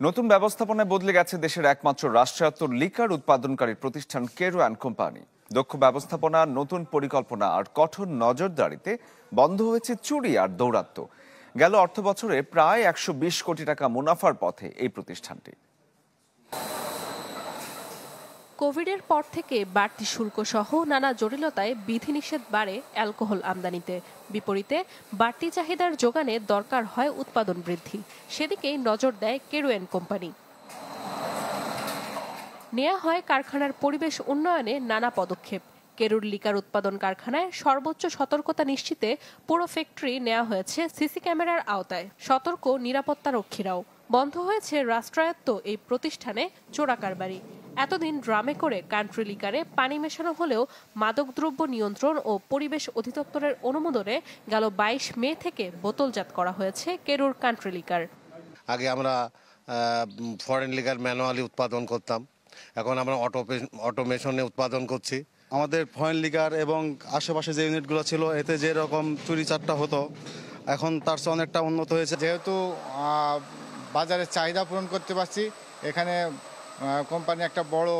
নতুন ব্যবস্থাপনায় বদলে গেছে দেশের একমাত্র রাষ্ট্রায়ত্ত লিকার উৎপাদনকারী প্রতিষ্ঠান কেরো অ্যান্ড কোম্পানি। দক্ষ ব্যবস্থাপনা, নতুন পরিকল্পনা আর কঠোর নজরদারিতে বন্ধ হয়েছে চুরি আর দৌরাত্ম্য। গেল অর্থবছরে প্রায় 120 কোটি টাকা মুনাফার পথে এই প্রতিষ্ঠানটি। কোভিডের পর থেকে বাড়তি শুল্ক সহ নানা জটিলতায় বিধিনিষেধ বাড়ে অ্যালকোহল আমদানিতে। বিপরীতে বাড়তি চাহিদার যোগানে দরকার হয় উৎপাদন বৃদ্ধি। সেদিকেই নজর দেয় কেরো অ্যান্ড কোম্পানি। নেওয়া হয় কারখানার পরিবেশ উন্নয়নে নানা পদক্ষেপ। কেরুর লিকার উৎপাদন কারখানায় সর্বোচ্চ সতর্কতা নিশ্চিতে পুরো ফ্যাক্টরি নেওয়া হয়েছে সিসি ক্যামেরার আওতায়। সতর্ক নিরাপত্তা রক্ষীরাও। বন্ধ হয়েছে রাষ্ট্রায়ত্ত এই প্রতিষ্ঠানে চোরা কারবারি। এতদিন ড্রামে করে কান্ট্রি লিকারে পানি মেশানো হলেও মাদকদ্রব্য নিয়ন্ত্রণ ও পরিবেশ অধিদপ্তরের অনুমোদনে গেল 22 মে থেকে বোতলজাত করা হয়েছে কেরুর কান্ট্রি লিকার। আগে আমরা ফরেন লিকার ম্যানুয়ালি উৎপাদন করতাম, এখন আমরা অটোমেশনে উৎপাদন করছি। আমাদের ফরেন লিকার এবং আশেপাশে যে ইউনিটগুলো ছিল এতে যেরকম চুরি চারটা হতো, এখন তার চেয়ে অনেকটা উন্নত হয়েছে। যেহেতু বাজারের চাহিদা পূরণ করতে পারছি, এখানে কোম্পানি একটা বড়